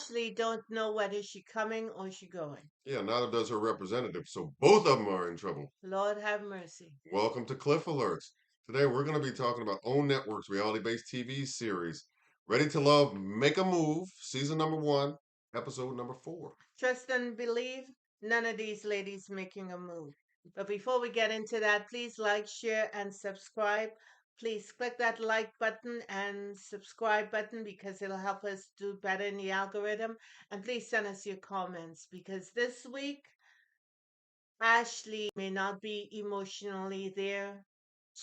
Ashley don't know whether she coming or she going. Yeah, neither does her representative. So both of them are in trouble. Lord have mercy. Welcome to Cliff Alerts. Today we're going to be talking about OWN Network's reality-based TV series, Ready to Love, Make a Move, season number 1, episode number 4. Trust and believe, none of these ladies making a move. But before we get into that, please like, share, and subscribe. Please click that like button and subscribe button because it'll help us do better in the algorithm. And please send us your comments because this week, Ashley may not be emotionally there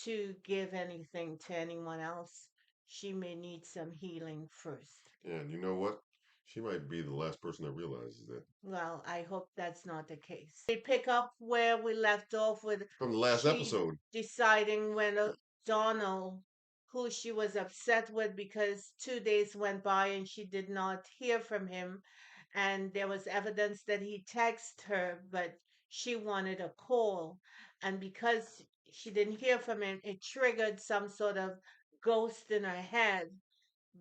to give anything to anyone else. She may need some healing first. And you know what? She might be the last person that realizes that. Well, I hope that's not the case. We pick up where we left off with From the last she episode. deciding when Donald, who she was upset with because 2 days went by and she did not hear from him, and there was evidence that he texted her, but she wanted a call. And because she didn't hear from him, it triggered some sort of ghost in her head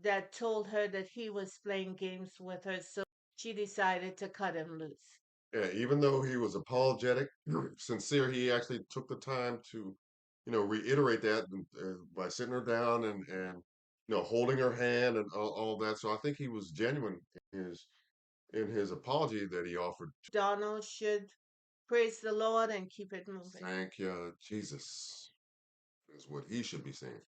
that told her that he was playing games with her. So she decided to cut him loose. Yeah, even though he was apologetic, sincere, he actually took the time to, reiterate that by sitting her down and holding her hand and all that. So I think he was genuine in his apology that he offered. Donald should praise the Lord and keep it moving. Thank you, Jesus, is what he should be saying.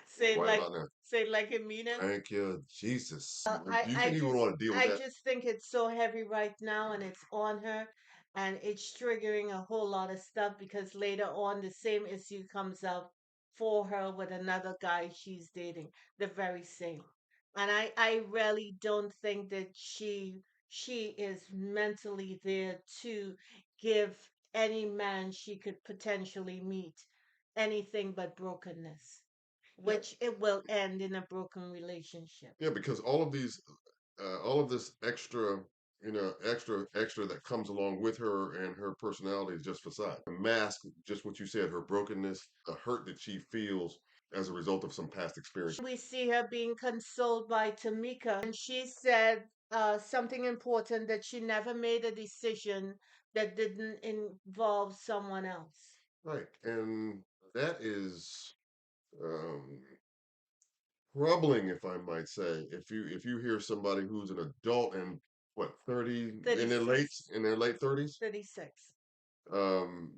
Say it Right like about that. say it like you mean it. Thank you, Jesus. I Do you I think he would just want to deal with I that? just think it's so heavy right now and it's on her and it's triggering a whole lot of stuff because later on the same issue comes up for her with another guy she's dating, the very same. And I really don't think that she is mentally there to give any man she could potentially meet anything but brokenness, Yeah, which it will end in a broken relationship. yeah, because all of this extra, extra that comes along with her and her personality is just facade. A mask, just what you said, her brokenness, the hurt that she feels as a result of some past experience. We see her being consoled by Tamika, and she said something important that she never made a decision that didn't involve someone else. Right. And that is um troubling, if I might say. If you hear somebody who's an adult and what, 30 36. in their late 30s, 36. um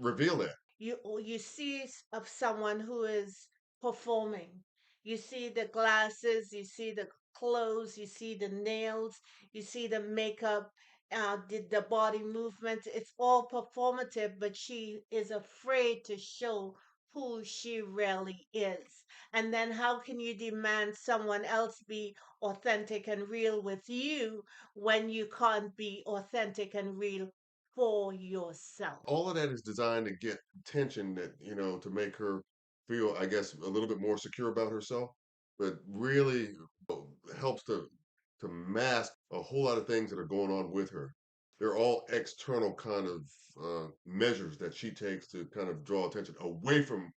reveal that. You see of someone who is performing. You see the glasses, you see the clothes, you see the nails, you see the makeup, the body movement. It's all performative, but she is afraid to show who she really is. And then how can you demand someone else be authentic and real with you when you can't be authentic and real for yourself? All of that is designed to get attention, that to make her feel, I guess, a little bit more secure about herself, but really helps to mask a whole lot of things that are going on with her. They're all external kind of measures that she takes to kind of draw attention away from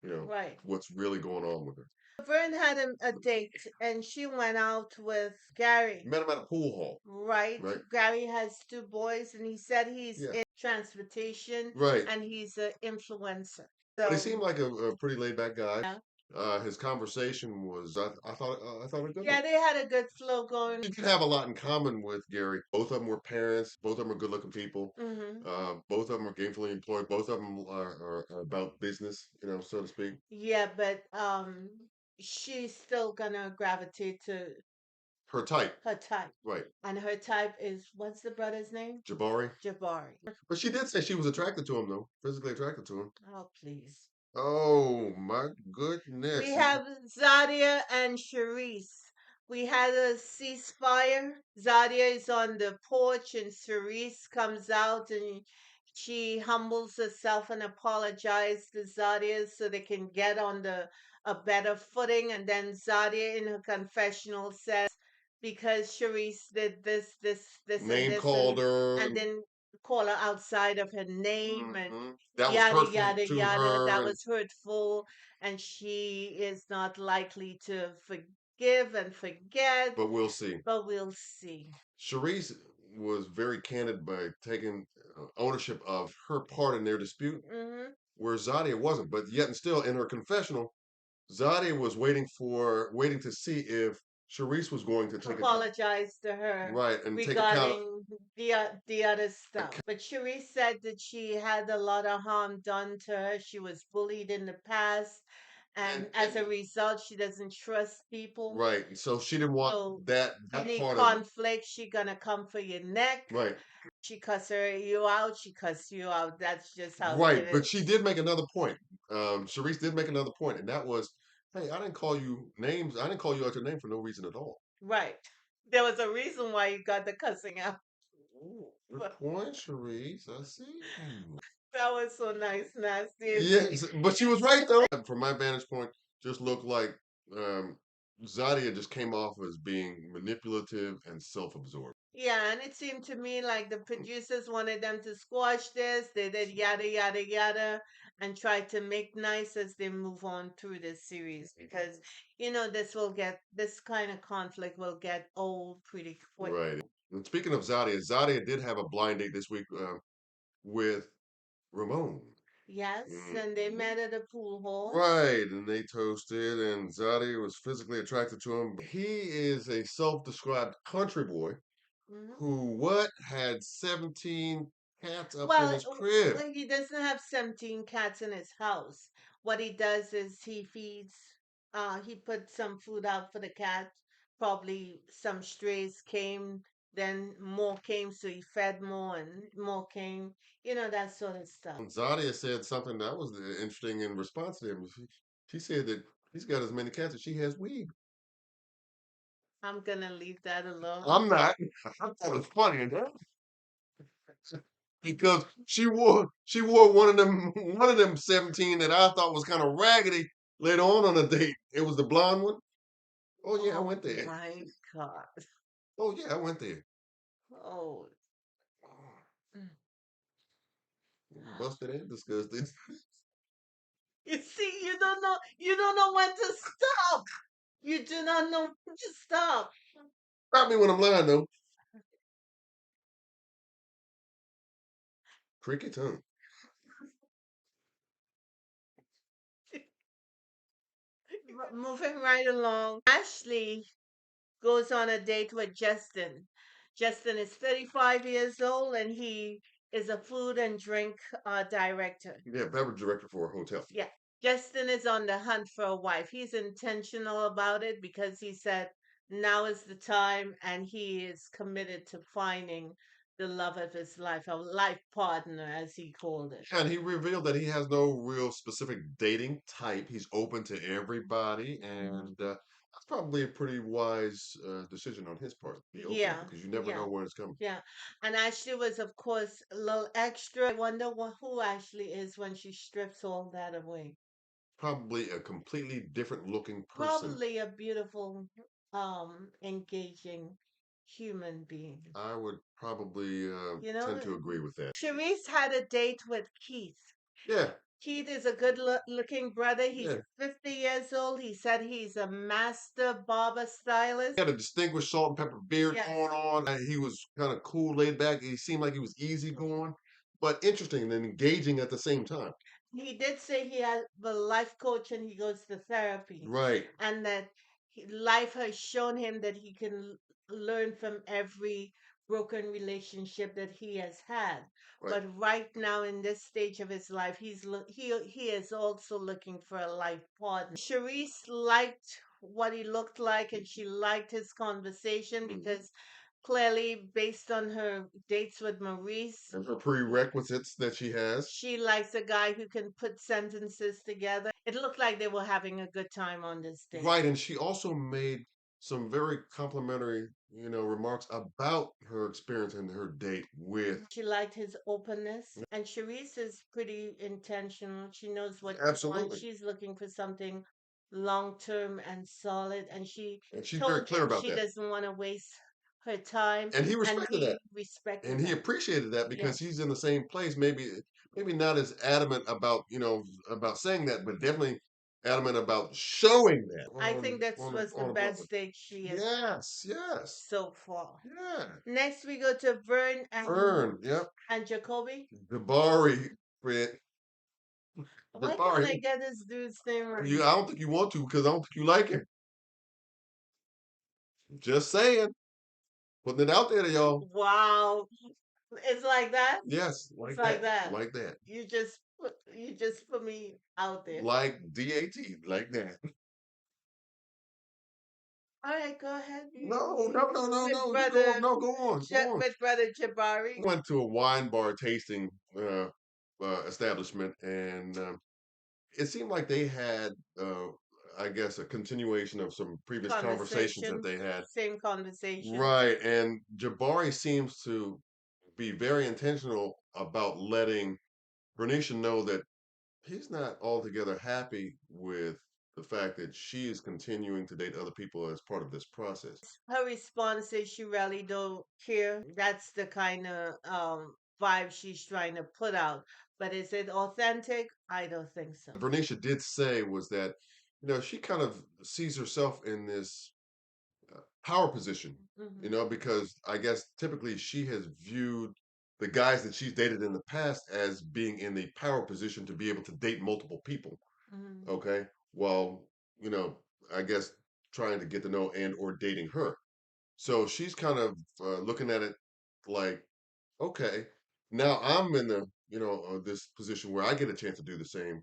Right. what's really going on with her. Vern had a date and she went out with Gary. Met him at a pool hall. Right. Right. Gary has two boys and he said he's Yeah. in transportation Right. and he's an influencer. But he So, seemed like a pretty laid back guy. yeah. His conversation was, I thought a good one. Yeah, they had a good flow going. You did have a lot in common with Gary. Both of them were parents. Both of them are good-looking people. Hmm. Both of them are gainfully employed. Both of them are about business, so to speak. Yeah, but she's still gonna gravitate to Her type, her type. right? And her type is what's the brother's name? Jabari. Jabari. But she did say she was attracted to him, though, physically attracted to him. Oh, please. Oh my We goodness! have Zadia and Charisse. We had a ceasefire. Zadia is on the porch and Charisse comes out and she humbles herself and apologizes to Zadia so they can get on the a better footing. And then Zadia in her confessional says because Charisse did this, and Name this, called her. and then call her outside of her name and That was yada hurtful yada to yada. That her. was hurtful and she is not likely to forgive forgive and forget, but we'll see. but we'll see. Charisse was very candid by taking ownership of her part in their dispute, Hmm. where Zadia wasn't. But yet and still, in her confessional, Zadia was waiting to see if Charisse was going to take account, Apologize to her right, and take account, regarding the other stuff. But Cherie said that she had a lot of harm done to her. She was bullied in the past, and as a and result, she doesn't trust people. right. So she didn't want So that any part of it, conflict, she gonna come for your neck. right, She cuss you out. She cuss you out. That's just how it right. But she is. did make another point. Charisse did make another point, and that was, hey, I didn't call you names. I didn't call you out your name for no reason at all. Right. There was a reason why you got the cussing out. Ooh, good point, Charisse. I see. That was so nice, nasty, isn't it? Yes, but she was right though. From my vantage point, just looked like um, Zadia just came off as being manipulative and self-absorbed. Yeah, and it seemed to me like the producers wanted them to squash this. They did yada yada yada and tried to make nice as they move on through this series because this kind of conflict will get old pretty quick. Right. And speaking of Zadia, Zadia did have a blind date this week with Ramon. Yes, Mm, and they met at a pool hall. right, and they toasted, and Zadia was physically attracted to him. He is a self-described country boy Hmm. who what had 17 cats up in Well, his crib. he doesn't have 17 cats in his house. What he does is he puts some food out for the cat. Probably some strays came, then more came, so he fed more and more came, that sort of stuff. Zadia said something that was interesting in response to him. She said that he's got as many cats as she has weed. I'm gonna leave that alone. I'm not. I thought it was funny because she wore one of them 17 that I thought was kind of raggedy later on a date. It was the blonde one. Oh yeah, I Oh went there. my God. Oh yeah, I went there. Oh. Busted and disgusted. You see, you don't know when to stop. You do not know when to stop. Stop me when I'm lying though. Cricket tongue. Moving right along, Ashley goes on a date with Justin. Justin is 35 years old and he is a food and drink director. Yeah, beverage director for a hotel. Yeah, Justin is on the hunt for a wife. He's intentional about it because he said now is the time and he is committed to finding the love of his life, a life partner, as he called it. And he revealed that he has no real specific dating type. He's open to everybody, and that's probably a pretty wise decision on his part. Be open Yeah, because you never yeah. know where it's coming. Yeah, and Ashley was, of course, a little extra. I wonder who Ashley is when she strips all that away. Probably a completely different looking person. Probably a beautiful, engaging human being. I would probably You know, tend to agree with that. Cherise had a date with Keith. Yeah, Keith is a good looking brother. He's yeah. 50 years old. He said he's a master barber He stylist. had a distinguished salt and pepper beard Yes. going on. He was kind of cool, laid back. He seemed like he was easygoing, but interesting and engaging at the same time. He did say he has a life coach and he goes to therapy, Right. and that life has shown him that he can learn from every broken relationship that he has had. Right. But right now, in this stage of his life, he is also looking for a life partner. Charisse liked what he looked like, and she liked his conversation Mhm. because clearly, based on her dates with Maurice, And her prerequisites that she has. she likes a guy who can put sentences together. It looked like they were having a good time on this date. Right. And she also made some very complimentary, remarks about her experience and her date with. She liked his openness. And Charisse is pretty intentional. She knows what she wants. Absolutely. She's looking for something long term and solid. And she And she's very told clear him about she that. doesn't want to waste her time. And he And respected that. he respected And he that. appreciated that because Yes. he's in the same place. Maybe not as adamant about, about saying that, but definitely adamant about showing that I think this was the on a best public. date she has Yes, yes, so far. yeah. Next, we go to Vern Fern, yep. and Jacoby. Jabari, Fred. Why can't I Jabari. get this dude's name right? I don't think you want to because I don't think you like him. Just saying, putting it out there to y'all. Wow, it's like that. Yes, It's like like that, that. like that, You just put me out there. like DAT, like that. All right, go ahead. No, no, no, no, With no. You go, brother, no, go on, go on. With brother Jabari. Went to a wine bar tasting establishment, and it seemed like they had, I guess, a continuation of some previous conversations that Conversation, they had. same conversation. Right, and Jabari seems to be very intentional about letting Bernicia know that he's not altogether happy with the fact that she is continuing to date other people as part of this process. Her response is she really don't care. That's the kind of vibe she's trying to put out. But is it authentic? I don't think so. Bernicia did say was that, she kind of sees herself in this power position, Hmm. because I guess typically she has viewed the guys that she's dated in the past as being in the power position to be able to date multiple people. Hmm. Okay. While, you know, I guess trying to get to know and or dating her. So she's kind of looking at it like, okay, now I'm in the, this position where I get a chance to do the same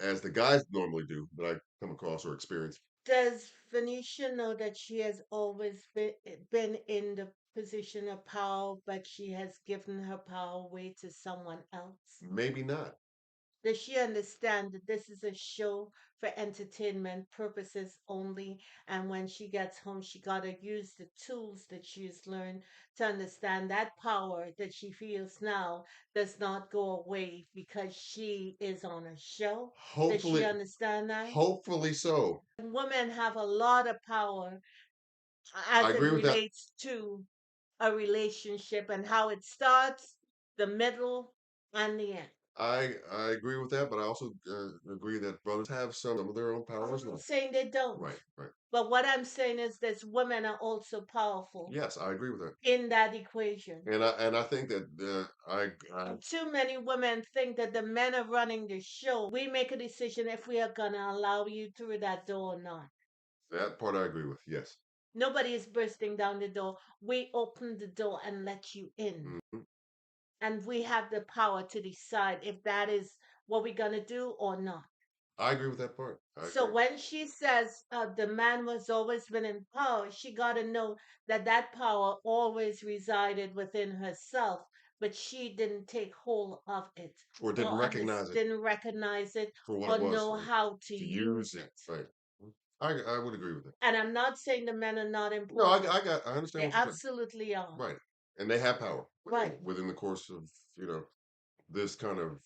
as the guys normally do that I come across or experience. Does Venetia know that she has always been in the position of power, but she has given her power away to someone else? Maybe not. Does she understand that this is a show for entertainment purposes only? And when she gets home, she got to use the tools that she's learned to understand that power that she feels now does not go away because she is on a show. Does she Hopefully, understand that? hopefully so. Women have a lot of power I as it agree with that. relates to a relationship and how it starts, the middle, and the end. I agree with that, but I also agree that brothers have some of their own power as I'm not well. saying they don't. Right, right. But what I'm saying is that women are also powerful Yes, I agree with that. in that equation. And I think that I Too many women think that the men are running the show. We make a decision if we are going to allow you through that door or not. that part I agree with. Yes. Nobody is bursting down the door. We open the door and let you in. Hmm. And we have the power to decide if that is what we're going to do or not. I agree with that part. I So agree. when she says the man was always been in power, she got to know that that power always resided within herself, but she didn't take hold of it Or didn't or recognize it didn't recognize it for what or it was, know how to to use use it. it. Right. I would agree with that. And I'm not saying the men are not No, important. I understand They what you're saying. absolutely are. Right. And they have power Right. within the course of, this kind of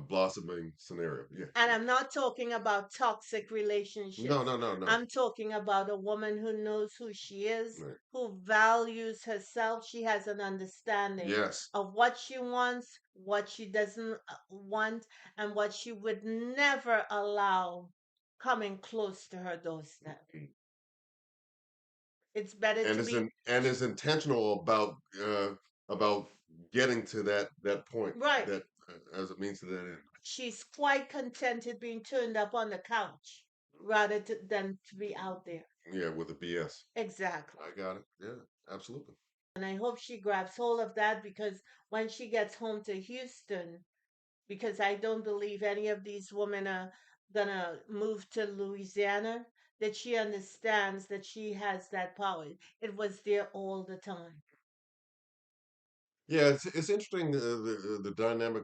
blossoming scenario. Yeah. And I'm not talking about toxic No, relationships. no, no, no. I'm talking about a woman who knows who she is, Right. who values herself. She has an understanding Yes. of what she wants, what she doesn't want, and what she would never allow coming close to her doorstep. It's better And to be is intentional about getting to that point right. that as it means to that end. She's quite contented being turned up on the couch than to be out there. Yeah, with the BS. Exactly. I got it. Yeah, absolutely. And I hope she grabs hold of that because when she gets home to Houston, because I don't believe any of these women are gonna move to Louisiana, that she understands that she has that power. It was there all the time. Yeah, it's interesting the dynamic.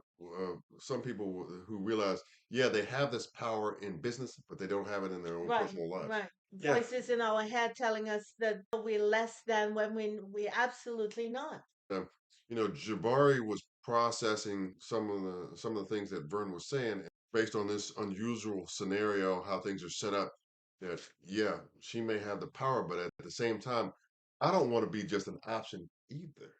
Some people who realize, yeah, they have this power in business, but they don't have it in their own Right, personal lives. right. Yeah. Voices in our head telling us that we're less than when we absolutely not. Jabari was processing some of the things that Vern was saying based on this unusual scenario, how things are set up. That yeah, she may have the power, but at the same time, I don't want to be just an option either.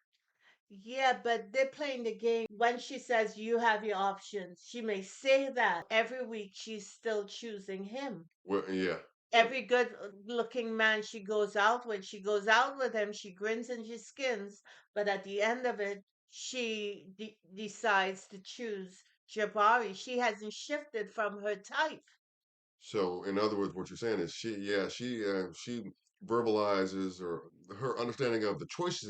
Yeah, but they're playing the game. When she says you have your options, she may say that, but every week she's still choosing him. Well, yeah. Every good looking man she goes out with him, she grins and she skins, but at the end of it, she decides to choose Jabari. She hasn't shifted from her type. So, in other words, what you're saying is she verbalizes or her understanding of the choices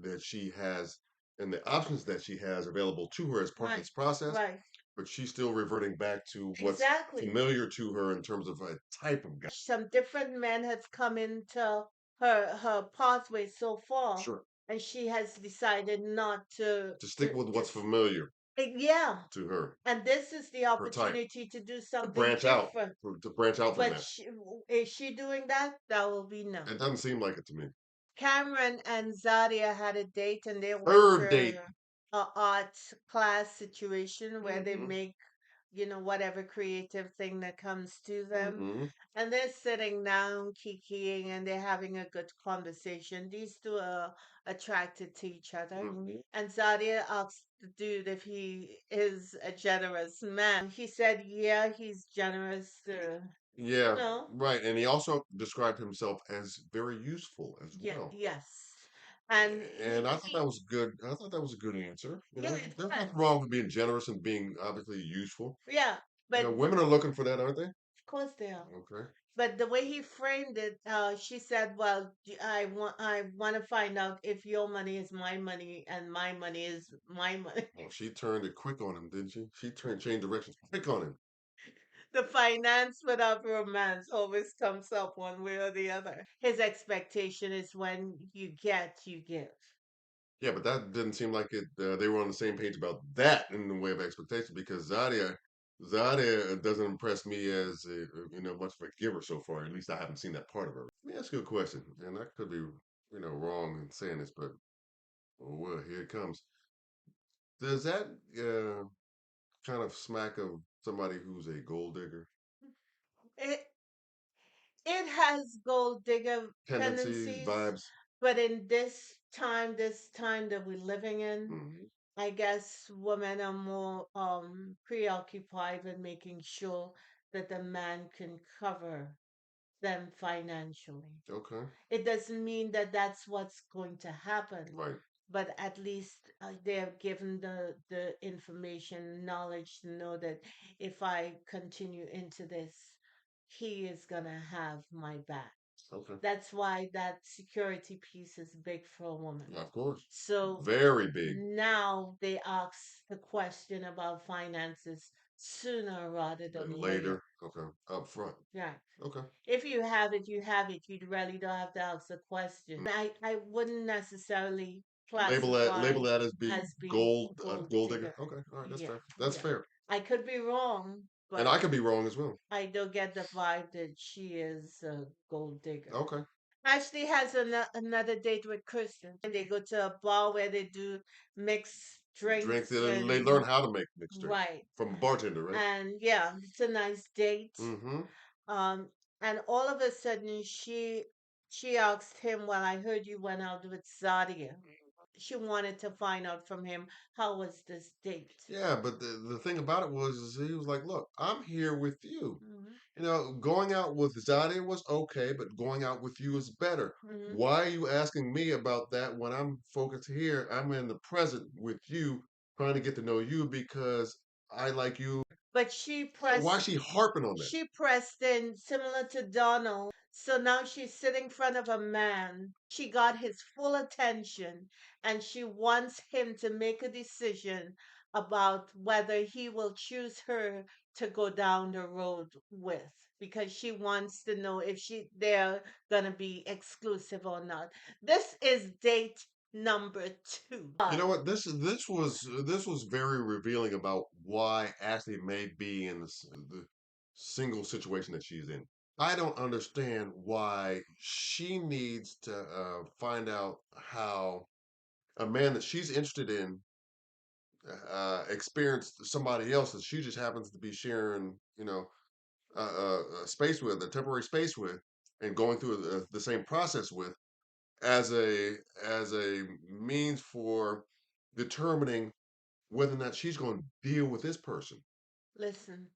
that she has and the options that she has available to her as part of Right, this process, right. but she's still reverting back to what's Exactly. familiar to her in terms of a type of guy. Some different men have come into her pathway so far, Sure. and she has decided not To stick with to what's familiar yeah. to her, And this is the her type, opportunity to do to something branch out, different. to branch out from But that. is she doing that? That will be no. It doesn't seem like it to me. Cameron and Zadia had a date and they went Third date. to a art class situation where they Mm-hmm. make, whatever creative thing that comes to them. Mm-hmm. And they're sitting down, kikiing, and they're having a good conversation. These two are attracted to each other. Mm-hmm. And Zadia asked the dude if he is a generous man. He said, yeah, he's generous. Yeah, No, right. And he also described himself as very useful as yeah, well. yes. And And I thought that was good. I thought that was a good answer. yeah, it There's was. nothing wrong with being generous and being obviously useful. Yeah, but Women are looking for that, aren't they? of course they are. Okay. But the way he framed it, she said, "Well, I want to find out if your money is my money and my money is my money." Well, she turned it quick on him, didn't she? She turned changed directions quick on him. The finance without romance always comes up one way or the other. His expectation is when you get, you give. Yeah, but that didn't seem like it. They were on the same page about that in the way of expectation because Zadia doesn't impress me as much of a giver so far. At least I haven't seen that part of her. Let me ask you a question, and I could be wrong in saying this, but oh well, here it comes. Does that kind of smack of somebody who's a gold digger It it has gold digger tendencies, tendencies, vibes? but in this time that we're living in, Hmm. I guess women are more preoccupied with making sure that the man can cover them financially. Okay, It doesn't mean that that's what's going to happen, right. but at least they have given the information, knowledge to know that if I continue into this, he is gonna have my back. Okay, That's why that security piece is big for a woman. of course. So Very big. now they ask the question about finances sooner rather than Then later. later, okay, up front. Right. Okay. If you have it, you have it. You really don't have to ask the question. I wouldn't necessarily Label classify that as being as being a gold gold digger. digger. Okay, all right, that's Yeah, fair. That's yeah. fair. I could be wrong, And but I could be wrong as well. I do get the vibe that she is a gold digger. Okay. Ashley has another date with Kristen. They go to a bar where they do mixed Drinks. drinks They and learn how to make mixed drinks right. from a bartender, right? And yeah, it's a nice date. Mm-hmm. Um, and all of a sudden she asked him, "Well, I heard you went out with Zadia." She wanted to find out from him how was this date. Yeah, but the thing about it was is he was like, look, I'm here with you. Hmm. Going out with Zadia was okay, but going out with you is better. Hmm. Why are you asking me about that when I'm focused here? I'm in the present with you, trying to get to know you because I like you. But Why is she harping on that? she pressed in similar to Donald. So now she's sitting in front of a man. She got his full attention and she wants him to make a decision about whether he will choose her to go down the road with because she wants to know if they're going to be exclusive or not. This is date number 2. You know what? This was very revealing about why Ashley may be in the single situation that she's in. I don't understand why she needs to find out how a man that she's interested in experienced somebody else that she just happens to be sharing, a space with, a temporary space with, and going through the same process with. as a means for determining whether or not she's going to deal with this person. Listen,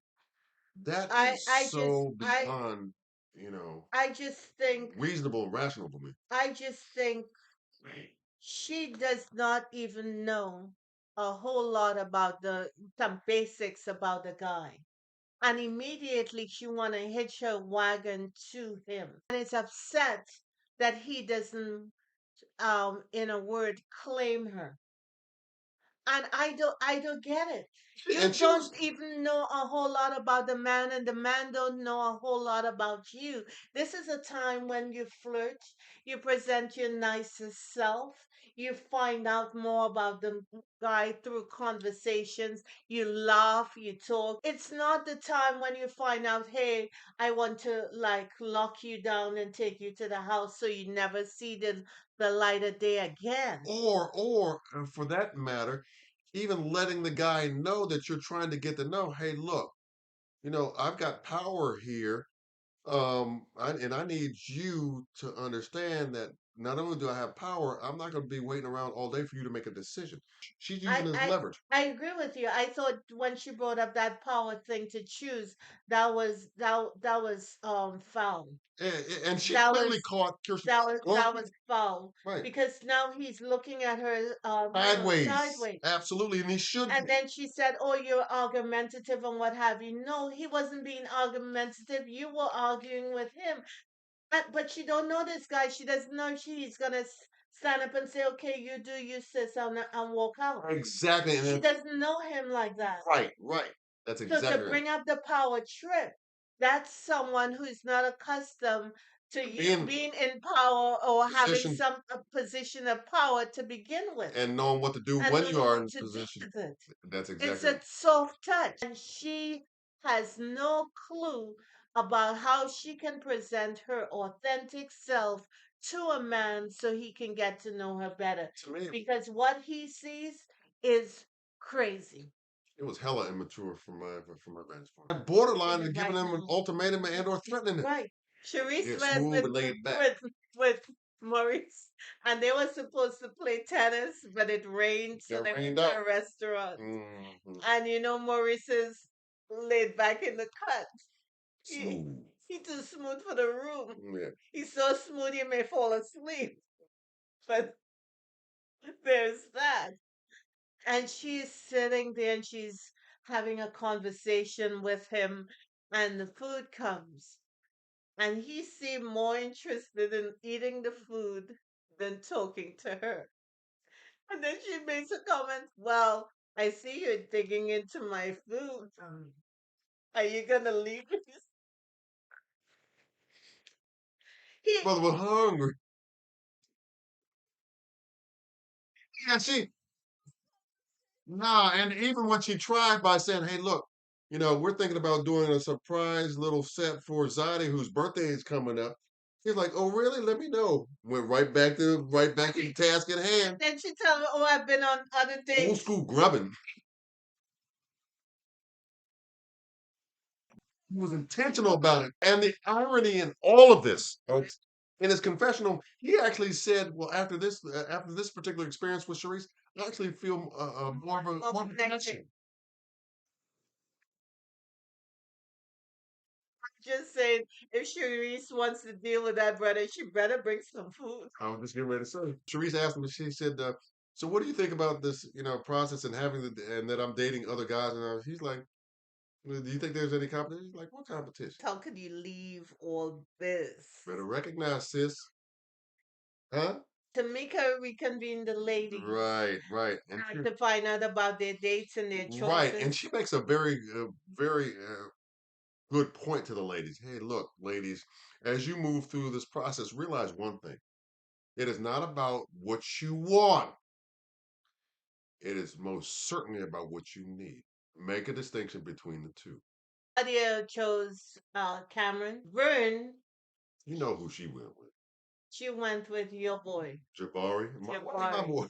That I is I just so I beyond, you know, I just think reasonable and rational for me. I just think she does not even know a whole lot about the some basics about the guy. And immediately she want to hitch her wagon to him and is upset that he doesn't in a word claim her. And I don't get it. You And she don't was even know a whole lot about the man, and the man don't know a whole lot about you. This is a time when you flirt, you present your nicest self, you find out more about the guy through conversations, you laugh, you talk. It's not the time when you find out, hey, I want to like lock you down and take you to the house so you never see the light of day again. or for that matter, even letting the guy know that you're trying to get to know, hey, look, I've got power here. And I need you to understand that not only do I have power, I'm not going to be waiting around all day for you to make a decision. She's I using it as I leverage. I agree with you. I thought when she brought up that power thing to choose, that was foul. And she That clearly was caught Kirsten that was going that was foul right because now he's looking at her sideways. sideways. Absolutely, and he should And be. then she said, "Oh, you're argumentative and what have you." No, he wasn't being argumentative. You were arguing with him. But she don't know this guy. She doesn't know she's gonna stand up and say, "Okay, you do you, sis," and walk out. Exactly. And She then, doesn't know him like that. right, right. That's So to exactly right. bring up the power trip, that's someone who's not accustomed to you Being being in power or having positioned some a position of power to begin with, and knowing what to do and when don't you know are what in to do position. with it. That's It's exactly a right. soft touch, and she has no clue about how she can present her authentic self to a man so he can get to know her better. To me, Because what he sees is crazy. it was hella immature from my vantage point. Borderline and giving Right him an now. ultimatum and or threatening it. Right. Sharice Yeah, went smooth and laid back. with Maurice, and they were supposed to play tennis, but it rained, so Got they went rained to out. a restaurant. Hmm. And Maurice is laid back in the cut. He Smooth. he too smooth for the room. Yeah. He's so smooth you may fall asleep. But there's that. And she's sitting there and she's having a conversation with him, and the food comes. And he seemed more interested in eating the food than talking to her. And then she makes a comment, "Well, I see you're digging into my food. Are you gonna leave me?" He Brother was hungry. Yeah, nah, and even when she tried by saying, hey, look, we're thinking about doing a surprise little set for Zadie, whose birthday is coming up. He's like, oh, really? Let me know. Went right back to the task at hand. then she tell me, "Oh, I've been on other Old dates." school grubbing. He was intentional about it. And the irony in all of this, folks, in his confessional, he actually said, "Well, after this particular experience with Sharice, I actually feel more of a Connected. connection." Just saying, if Sharice wants to deal with that brother, she better bring some food. I was just getting ready to say. Sharice asked him. She said, "So, what do you think about this, process and and that I'm dating other guys?" And he's like, "Well, do you think there's any competition?" He's like, "What competition? How could you leave all this? Better recognize, sis, huh?" Tamika reconvened the ladies Right, and to find out about their dates and their right, and choices. she makes a very good point to the ladies. Hey, look, ladies, as you move through this process, realize one thing. It is not about what you want. It is most certainly about what you need. Make a distinction between the two. Claudia chose Cameron. Vern, You know who she went with. she went with your boy, Jabari. My Jabari. boy.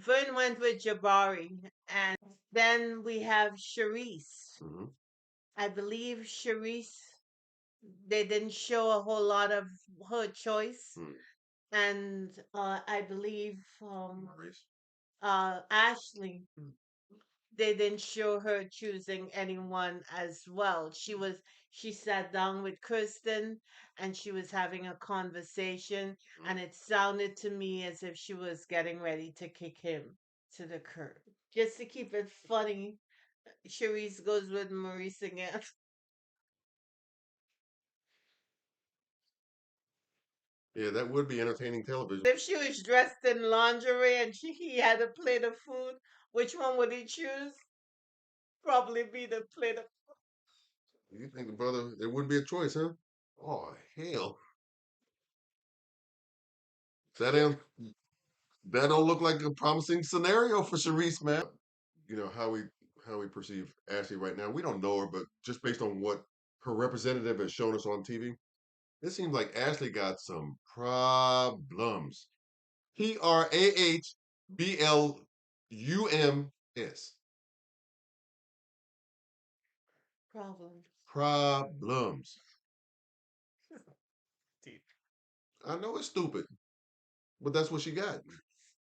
Vern went with Jabari. And then we have Sharice. Hmm. I believe Sharice, they didn't show a whole lot of her choice. and I believe Maurice. Ashley, they didn't show her choosing anyone as well. She sat down with Kristen and she was having a conversation, and it sounded to me as if she was getting ready to kick him to the curb. Just to keep it funny, Cherise goes with Maurice again. Yeah, that would be entertaining television. If she was dressed in lingerie and he had a plate of food, which one would he choose? Probably be the plate of. You think the brother, there wouldn't be a choice, huh? Oh, hell. That ain't, that don't look like a promising scenario for Sharice, man. You know, how we perceive Ashley right now. We don't know her, but just based on what her representative has shown us on TV, it seems like Ashley got some problems. Prablums. Problems. Problems. I know it's stupid, but that's what she got.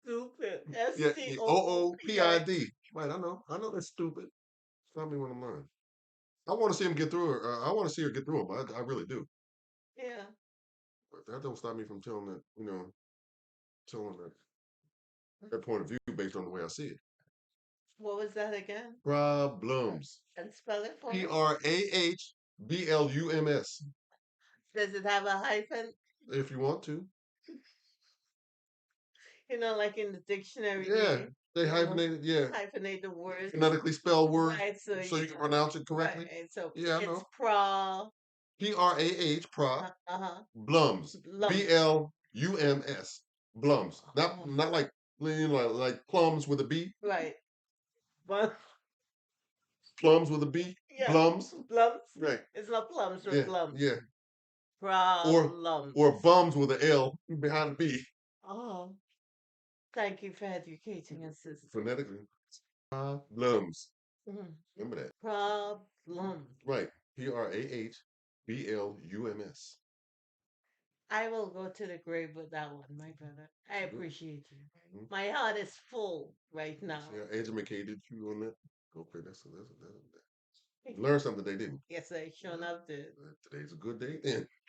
Stupid. S Yeah, T yeah, O O P I. OOPID. Right, I know. I know that's stupid. Stop me when I'm lying. I want to see him get through her. I want to see her get through him. I really do. Yeah. But that don't stop me from telling that, telling that point of view based on the way I see it. What was that again? Problems. And spell it for me. Prahlblums. Does it have a hyphen? If you want to. Like in the dictionary, Yeah, they hyphenated. Yeah, hyphenate the words. phonetically spell words Right. So so you can pronounce it right. correctly. So Yeah, I it's know. pra. Prah. Uh-huh. Blums. Lumps. Blums. Blums. Oh, Not like like plums with a B. right. But Plums with a B. yeah, Plums. lumps. Right. It's not plums Yeah. with lumps. Yeah. Or Problems. bums with an L behind the B. Oh, thank you for educating us, sister. Phonetically. Blums. Mhm. Remember that. Problems. Right. Prahblums. I will go to the grave with that one, my brother. I Good. appreciate you. Mhm. My heart is full right now. See how educated you on that? Okay, that's. You learned something today, didn't Yes, I sure you? enough did. Today's a good day then.